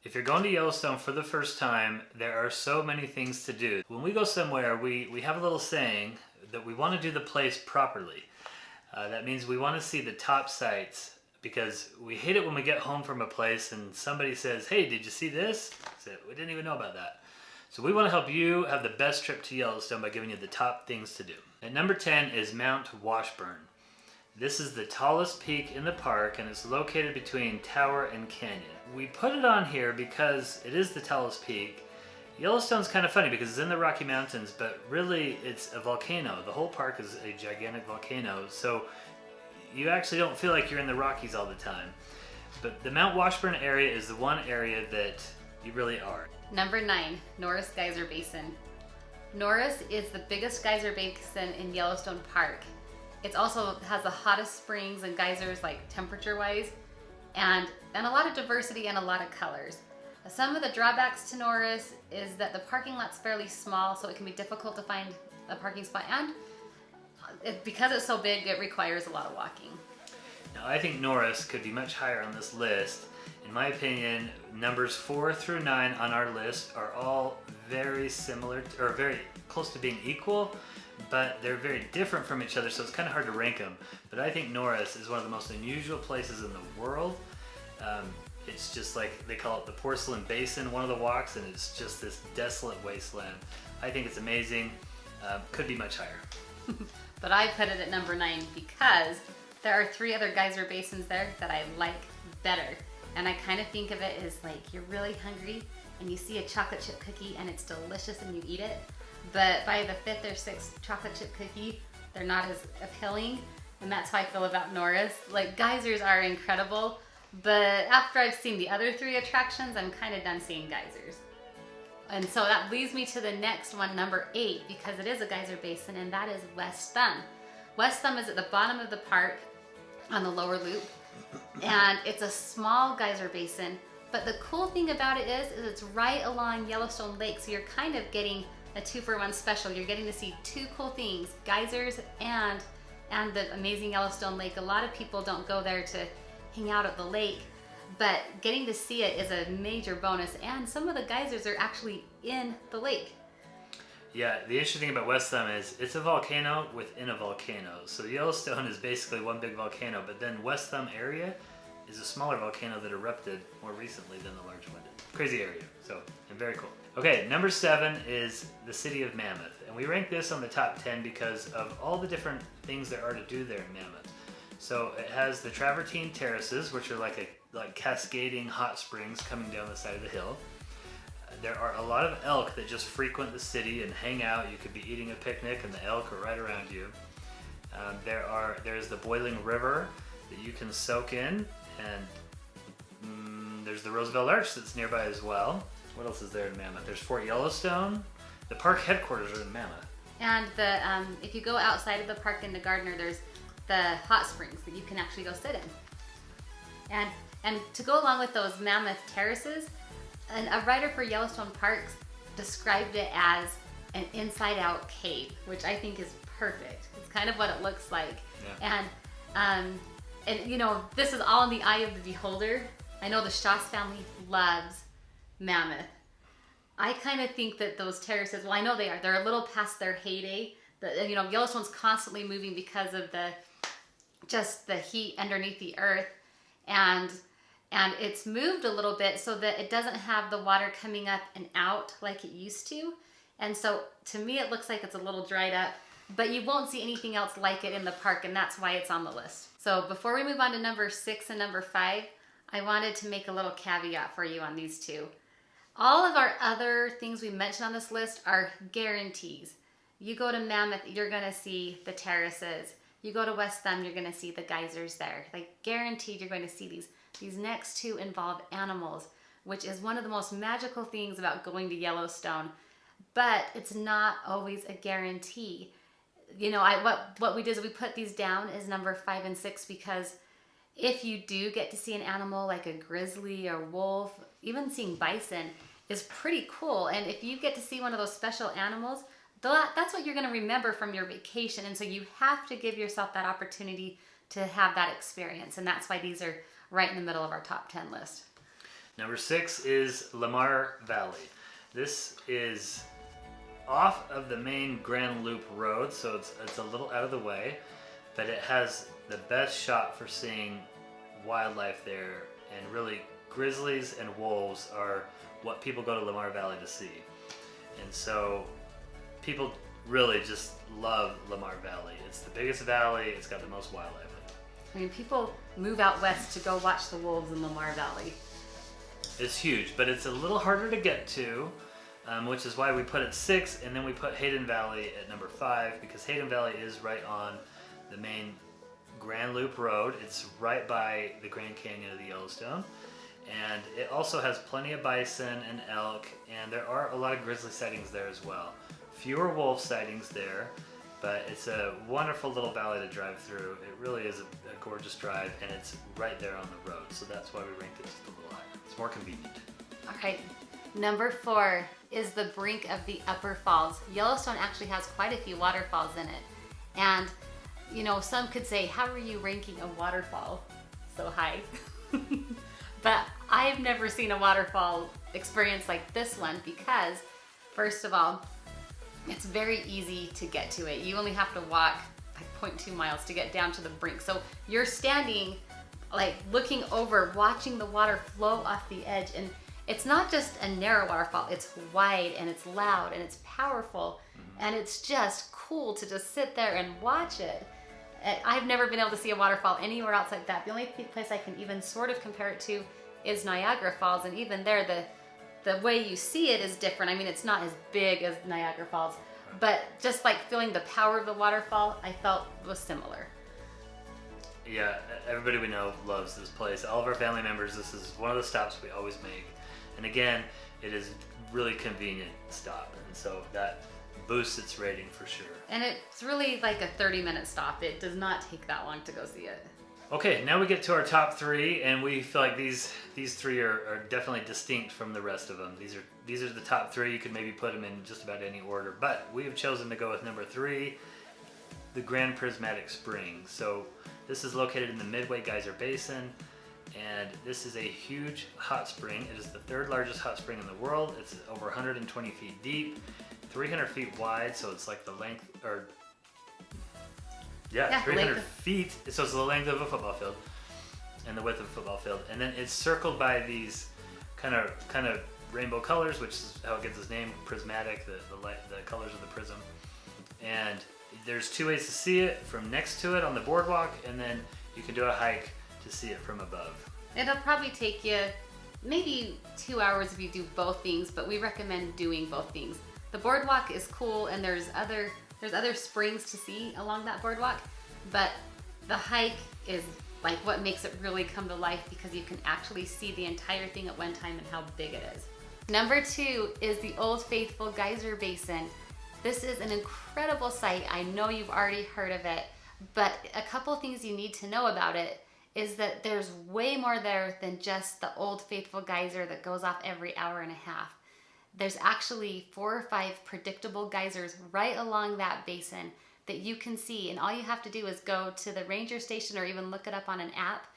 If you're going to Yellowstone for the first time, there are so many things to do. When we go somewhere, we have a little saying that we want to do the place properly. That means we want to see the top sites, because we hate it when we get home from a place and somebody says, hey, did you see this? So we didn't even know about that. So we want to help you have the best trip to Yellowstone by giving you the top things to do. At number 10 is Mount Washburn. This is the tallest peak in the park, and it's located between Tower and Canyon. We put it on here because it is the tallest peak. Yellowstone's kind of funny because it's in the Rocky Mountains, but really it's a volcano. The whole park is a gigantic volcano, so you actually don't feel like you're in the Rockies all the time. But the Mount Washburn area is the one area that you really are. Number 9, NORRIS Geyser Basin. NORRIS is the biggest geyser basin in Yellowstone Park. It also has the hottest springs and geysers, like temperature-wise, and a lot of diversity and a lot of colors. Some of the drawbacks to NORRIS is that the parking lot's fairly small, so it can be difficult to find a parking spot, and because it's so big, it requires a lot of walking. Now, I think NORRIS could be much higher on this list. In my opinion, numbers 4 through 9 on our list are all very similar, or very close to being equal, but they're very different from each other, so it's kind of hard to rank them. But I think NORRIS is one of the most unusual places in the world. It's just like, they call it the porcelain basin, one of the walks, and it's just this desolate wasteland. I think it's amazing. Could be much higher. But I put it at number 9 because there are 3 other geyser basins there that I like better. And I kind of think of it as like you're really hungry and you see a chocolate chip cookie and it's delicious and you eat it. But by the 5th or 6th chocolate chip cookie, they're not as appealing. And that's how I feel about NORRIS. Like, geysers are incredible, but after I've seen the other 3 attractions, I'm kind of done seeing geysers. And so that leads me to the next one, number 8, because it is a geyser basin, and that is West Thumb. West Thumb is at the bottom of the park on the lower loop, and it's a small geyser basin, but the cool thing about it is it's right along Yellowstone Lake, so you're kind of getting a 2-for-1 special. You're getting to see 2 cool things, geysers and the amazing Yellowstone Lake. A lot of people don't go there to hang out at the lake, but getting to see it is a major bonus, and some of the geysers are actually in the lake. Yeah, the interesting thing about West Thumb is it's a volcano within a volcano. So Yellowstone is basically one big volcano, but then West Thumb area is a smaller volcano that erupted more recently than the large one did. Crazy area, and very cool. Okay, number 7 is the city of Mammoth, and we rank this on the top 10 because of all the different things there are to do there in Mammoth. So it has the travertine terraces, which are like cascading hot springs coming down the side of the hill. There are a lot of elk that just frequent the city and hang out. You could be eating a picnic and the elk are right around you. There's the boiling river that you can soak in, and there's the Roosevelt Arch that's nearby as well. What else is there in Mammoth? There's Fort Yellowstone. The park headquarters are in Mammoth. And if you go outside of the park into Gardner, there's the hot springs that you can actually go sit in. And to go along with those Mammoth terraces, a writer for Yellowstone Parks described it as an inside-out cave, which I think is perfect. It's kind of what it looks like. Yeah. And you know, this is all in the eye of the beholder. I know the Shoss family loves Mammoth. I kind of think that those terraces, well, I know they're a little past their heyday. You know, Yellowstone's constantly moving because of just the heat underneath the earth, and it's moved a little bit so that it doesn't have the water coming up and out like it used to. And so to me, it looks like it's a little dried up, but you won't see anything else like it in the park, and that's why it's on the list. So before we move on to number 6 and number 5, I wanted to make a little caveat for you on these 2. All of our other things we mentioned on this list are guarantees. You go to Mammoth, you're gonna see the terraces. You go to West Thumb, you're gonna see the geysers there. Like, guaranteed you're going to see these. These next 2 involve animals, which is one of the most magical things about going to Yellowstone, but it's not always a guarantee. You know, what we did is we put these down as number 5 and 6 because if you do get to see an animal like a grizzly or wolf, even seeing bison is pretty cool. And if you get to see one of those special animals, that's what you're going to remember from your vacation. And so you have to give yourself that opportunity to have that experience. And that's why these are right in the middle of our top 10 list. Number 6 is LAMAR Valley. This is off of the main Grand Loop Road, so it's a little out of the way, but it has the best shot for seeing wildlife there, and really grizzlies and wolves are what people go to LAMAR Valley to see. And so people really just love LAMAR Valley. It's the biggest valley, it's got the most wildlife in it. I mean, people move out west to go watch the wolves in LAMAR Valley. It's huge, but it's a little harder to get to, which is why we put it 6, and then we put HAYDEN Valley at number 5, because HAYDEN Valley is right on the main Grand Loop Road. It's right by the Grand Canyon of the Yellowstone, and it also has plenty of bison and elk, and there are a lot of grizzly sightings there as well. Fewer wolf sightings there, but it's a wonderful little valley to drive through. It really is a gorgeous drive, and it's right there on the road, so that's why we ranked it just a little higher. It's more convenient. All right, number 4 is the brink of the Upper Falls. Yellowstone actually has quite a few waterfalls in it, and you know, some could say, how are you ranking a waterfall so high? But I've never seen a waterfall experience like this one because, first of all, it's very easy to get to it. You only have to walk like 0.2 miles to get down to the brink. So you're standing, like looking over, watching the water flow off the edge. And it's not just a narrow waterfall, it's wide and it's loud and it's powerful. And it's just cool to just sit there and watch it. I've never been able to see a waterfall anywhere else like that. The only place I can even sort of compare it to is Niagara Falls, and even there the way you see it is different. I mean, it's not as big as Niagara Falls, but just like feeling the power of the waterfall, I felt was similar. Yeah, everybody we know loves this place. All of our family members, this is one of the stops we always make. And again, it is really convenient stop, and so that boosts its rating for sure. And it's really like a 30-minute stop. It does not take that long to go see it. Okay, now we get to our top 3, and we feel like these 3 are definitely distinct from the rest of them. These are the top 3. You could maybe put them in just about any order, but we have chosen to go with number 3, the Grand Prismatic Spring. So this is located in the Midway Geyser Basin, and this is a huge hot spring. It is the 3rd largest hot spring in the world. It's over 120 feet deep, 300 feet wide, so it's like the length, or yeah 300 feet, so it's the length of a football field and the width of a football field. And then it's circled by these kind of rainbow colors, which is how it gets its name, prismatic, the colors of the prism. And there's 2 ways to see it: from next to it on the boardwalk, and then you can do a hike to see it from above. It'll probably take you maybe 2 hours if you do both things, but we recommend doing both things. The boardwalk is cool, and there's other springs to see along that boardwalk, but the hike is like what makes it really come to life, because you can actually see the entire thing at one time and how big it is. Number 2 is the Old Faithful Geyser Basin. This is an incredible site. I know you've already heard of it, but a couple things you need to know about it is that there's way more there than just the Old Faithful Geyser that goes off every hour and a half. There's actually 4 or 5 predictable geysers right along that basin that you can see, and all you have to do is go to the ranger station or even look it up on an app,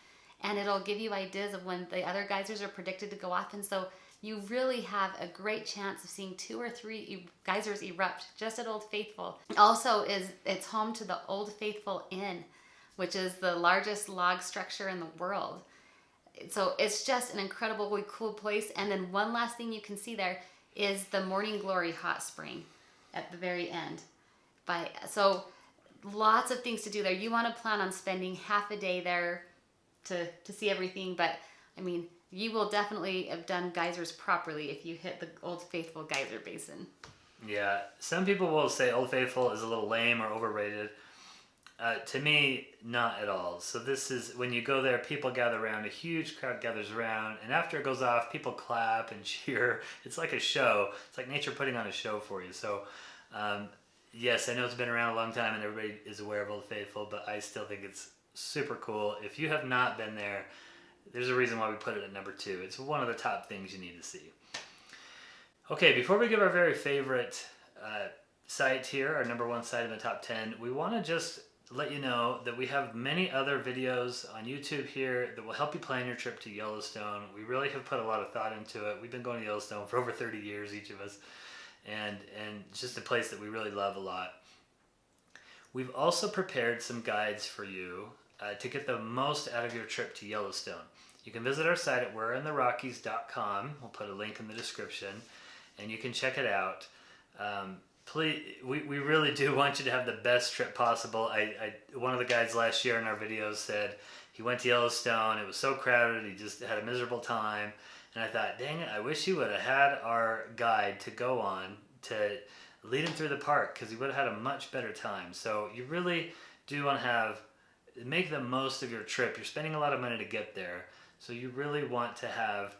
and it'll give you ideas of when the other geysers are predicted to go off. And so you really have a great chance of seeing 2 or 3 geysers erupt just at Old Faithful. Also, it's home to the Old Faithful Inn, which is the largest log structure in the world. So it's just an incredibly cool place. And then one last thing you can see there is the Morning Glory hot spring at the very end. So lots of things to do there. You want to plan on spending half a day there to see everything, but I mean, you will definitely have done geysers properly if you hit the Old Faithful Geyser Basin. Yeah, some people will say Old Faithful is a little lame or overrated. To me, not at all. So this is, when you go there, people gather around, a huge crowd gathers around, and after it goes off, people clap and cheer. It's like a show. It's like nature putting on a show for you. So yes, I know it's been around a long time and everybody is aware of Old Faithful, but I still think it's super cool. If you have not been there, there's a reason why we put it at number 2. It's one of the top things you need to see. Okay, before we give our very favorite site here, our number 1 site in the top 10, we want to just let you know that we have many other videos on YouTube here that will help you plan your trip to Yellowstone. We really have put a lot of thought into it. We've been going to Yellowstone for over 30 years, each of us, and it's just a place that we really love a lot. We've also prepared some guides for you to get the most out of your trip to Yellowstone. You can visit our site at we'reintherockies.com. We'll put a link in the description, and you can check it out. Please, we really do want you to have the best trip possible. One of the guides last year in our videos said he went to Yellowstone, it was so crowded, he just had a miserable time. And I thought, dang it, I wish he would have had our guide to go on to lead him through the park, because he would have had a much better time. So you really do want to make the most of your trip. You're spending a lot of money to get there, so you really want to have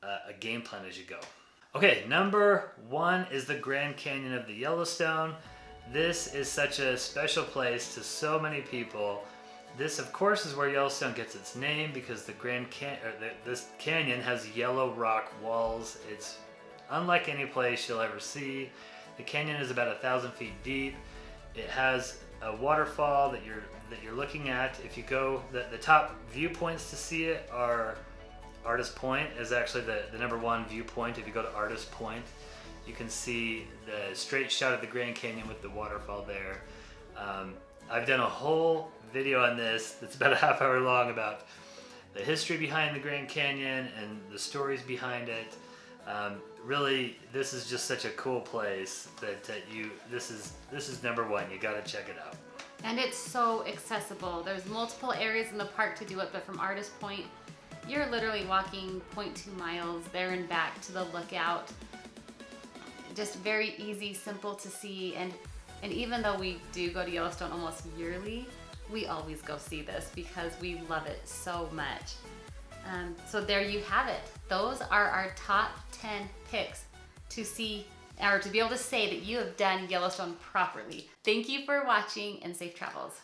a game plan as you go. Okay, number 1 is the Grand Canyon of the Yellowstone. This is such a special place to so many people. This, of course, is where Yellowstone gets its name, because this canyon has yellow rock walls. It's unlike any place you'll ever see. The canyon is about 1,000 feet deep. It has a waterfall that you're looking at. If you go, the top viewpoints to see it are Artist Point is actually the number 1 viewpoint. If you go to Artist Point, you can see the straight shot of the Grand Canyon with the waterfall there. I've done a whole video on this that's about a half hour long about the history behind the Grand Canyon and the stories behind it. Really, this is just such a cool place that this is number 1. You got to check it out. And it's so accessible. There's multiple areas in the park to do it, but from Artist Point, you're literally walking 0.2 miles there and back to the lookout. Just very easy, simple to see, and even though we do go to Yellowstone almost yearly, we always go see this because we love it so much. So there you have it. Those are our top 10 picks to see, or to be able to say that you have done Yellowstone properly. Thank you for watching, and safe travels.